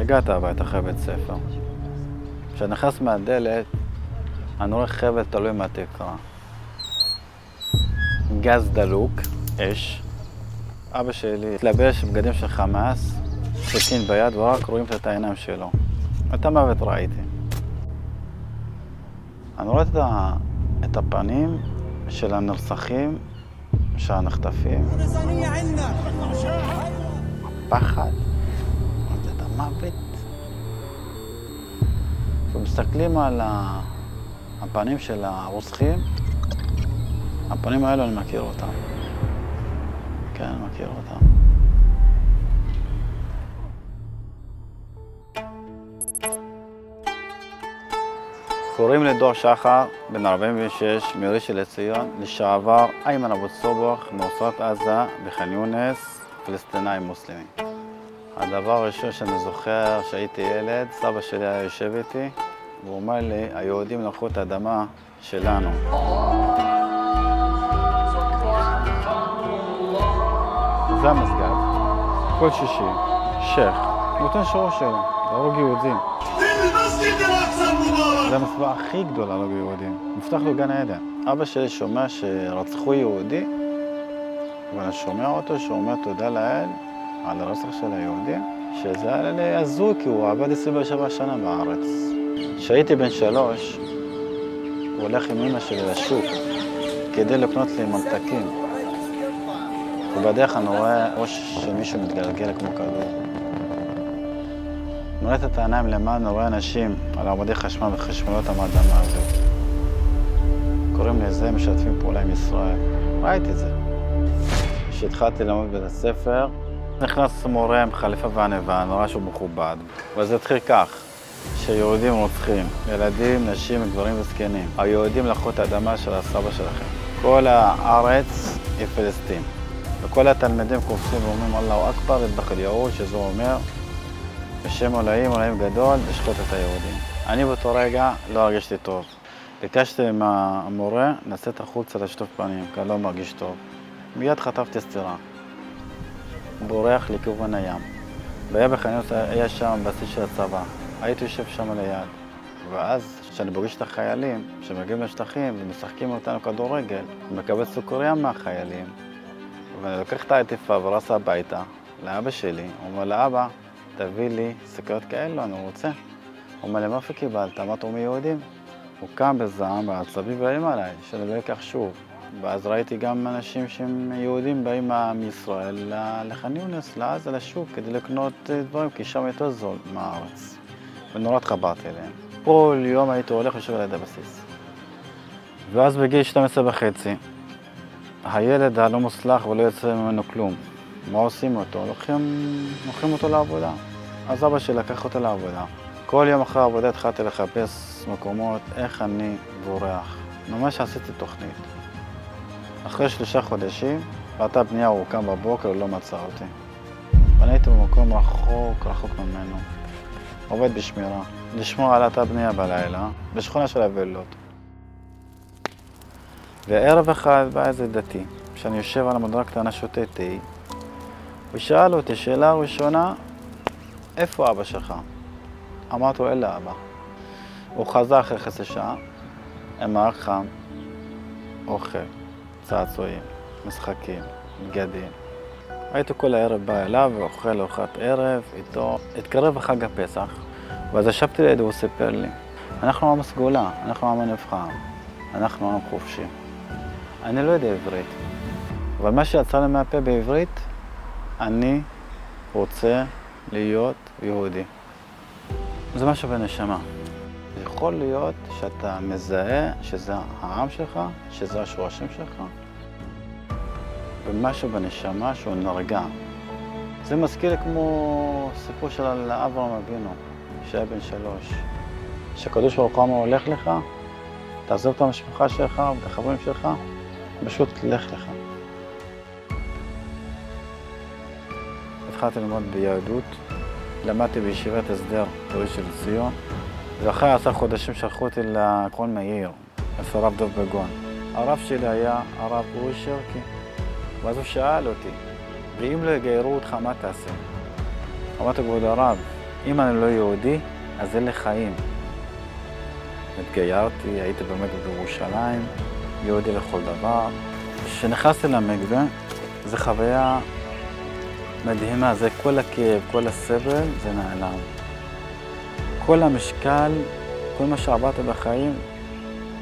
הגעת הביתה אחרי בית ספר. כשאני נכנס מהדלת, אני רואה חבל תלוי מהתקרה. גז דלוק, אש. אבא שלי התלבש בגדים של חמאס, סכין ביד, ורק רואים את העיניים שלו. את המוות ראיתי. אני רואה את הפנים של הנרצחים, של הנחטפים. פחד. את המוות. ומסתכלים על הפנים של הרוצחים, הפנים האלו אני מכיר אותם. כן, אני מכיר אותם. קוראים לי דור שחר, בן 46, מראשון לציון, לשעבר איימן אבו צובח, מרצועת עזה, בח'אן יונס, פלסטינאי מוסלמי. הדבר הראשון שאני זוכר שהייתי ילד, סבא שלי היה יושב איתי, והוא אומר לי, היהודים לקחו את האדמה שלנו. זה המסגד. כל שישי, שייך, נותן שיעור שלו, להרוג יהודים. זה המסווה הכי גדולה להרוג יהודים. מובטח לו גן עדן. אבא שלי שומע שרצחו יהודי, ואני שומע אותו שאומר תודה לאל על הרצח של היהודים, שזה היה לי הזוי כי הוא עבד 27 שנה בארץ. כשהייתי בן 3, הוא הולך עם אמא שלי לשוק כדי לקנות לי ממתקים. ובדרך אני רואה ראש של מישהו מתגלגל כמו כדור. מראה את העיניים למעלה, אני רואה אנשים על עמודי חשמל וחשמלות המאדמה הזאת. קוראים לזה משתפים פעולה עם ישראל. ראיתי את זה. כשהתחלתי ללמוד בבית הספר, נכנס מורה עם חליפה ועניבה, נראה שהוא מכובד. וזה התחיל כך, שיהודים רוצחים, ילדים, נשים, גברים וזקנים. היהודים לקחו את האדמה של הסבא שלכם. כל הארץ היא פלסטין. וכל התלמידים קופצים ואומרים אללהו אכבר, אטבח אל-יהוד, שזה אומר בשם אלוהים גדול, לשחוט את היהודים. אני באותו רגע לא הרגשתי טוב. ביקשתי מהמורה לצאת החוצה לשטוף פנים, כי אני לא מרגיש טוב. מיד חטפתי סטירה. בורח לכיוון הים. והיה בח'אן יונס, היה שם בסיס של הצבא. הייתי יושב שם ליד. ואז כשאני פוגש את החיילים שמגיעים לשטחים ומשחקים אותנו כדורגל, מקבל סוכריה מהחיילים. ואני לוקח את העטיפה ורץ הביתה לאבא שלי. הוא אומר לאבא, תביא לי סוכריות כאלו, אני רוצה. הוא אומר לי, מאיפה קיבלת? אמרתי, הוא מיהודים. הוא קם בזעם בעצבים ואיים עליי, שאני לא אקח שוב. ואז ראיתי גם אנשים שהם יהודים באים מישראל לח'אן יונס, לעזה, לשוק, כדי לקנות דברים, כי שם יותר זול מהארץ. ונורא התחברתי אליהם. כל יום הייתי הולך ושב ליד הבסיס. ואז בגיל 12.5, הילד הלא מוצלח ולא יוצא ממנו כלום. מה עושים אותו? לוקחים אותו לעבודה. אז אבא שלי לקח אותו לעבודה. כל יום אחרי העבודה התחלתי לחפש מקומות איך אני בורח. ממש עשיתי תוכנית. אחרי 3 חודשים, ראתה בנייה, הוא קם בבוקר, הוא לא מצא אותי. ואני הייתי במקום רחוק ממנו. עובד בשמירה. לשמור על אותה בנייה בלילה, בשכונה של הווילות. וערב אחד בא איזה דתי, שאני יושב על המדרג קטנה שותה תה, הוא שאל אותי, שאלה ראשונה, איפה אבא שלך? אמרתי לו, אין לאבא. הוא חזר אחרי חצי שעה, עם מרק חם, אוכל, צעצועים, משחקים, בגדים. הייתי כל הערב בא אליו ואוכל ארוחת ערב איתו. התקרב חג הפסח, ואז ישבתי לידו והוא סיפר לי, אנחנו עם הסגולה, אנחנו עם הנבחר, אנחנו עם חופשי. אני לא יודע עברית, אבל מה שיצא לי מהפה בעברית, אני רוצה להיות יהודי. זה משהו בנשמה. יכול להיות שאתה מזהה שזה העם שלך, שזה השורשים שלך, ומשהו בנשמה שהוא נרגע. זה מזכיר כמו סיפור של אברהם אבינו, שהיה בן 3. שהקדוש ברוך הוא אמר, הולך לך, תעזוב את המשפחה שלך ואת החברים שלך, פשוט לך לך. התחלתי ללמוד ביהדות, למדתי בישיבת הסדר בראשון לציון, ואחרי 10 חודשים שלחו אותי לקרון מאיר, אצל הרב דב בגון. הרב שלי היה הרב אורי שרקי, ואז הוא שאל אותי, ואם לא יגיירו אותך, מה תעשה? אמרתי, כבוד הרב, אם אני לא יהודי, אז אין לי חיים. התגיירתי, הייתי במקווה בירושלים, יהודי לכל דבר. כשנכנסתי למקווה, זו חוויה מדהימה, זה כל הכאב, כל הסבל, זה נעלם. כל המשקל, כל מה שעברת בחיים,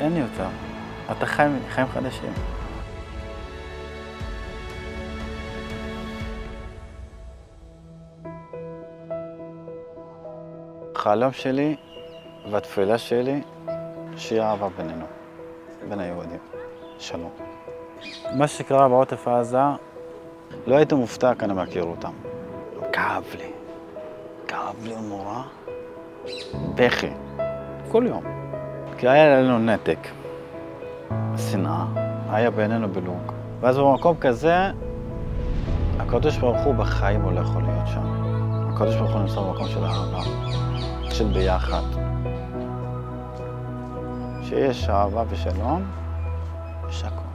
אין יותר. אתה חיים חדשים. החלום שלי והתפילה שלי, שיהיה אהבה בינינו, בין היהודים. שלום. מה שקרה בעוטף עזה, לא הייתי מופתע כי אני מכיר אותם. כאב לי נורא, בכי, כל יום. כי היה לנו נתק, שנאה, היה בינינו בלוג. ואז במקום כזה, הקדוש ברוך הוא בחיים הוא לא יכול להיות שם. הקדוש ברוך הוא נמצא במקום של אהבה, של ביחד. שיש אהבה ושלום, יש הכל.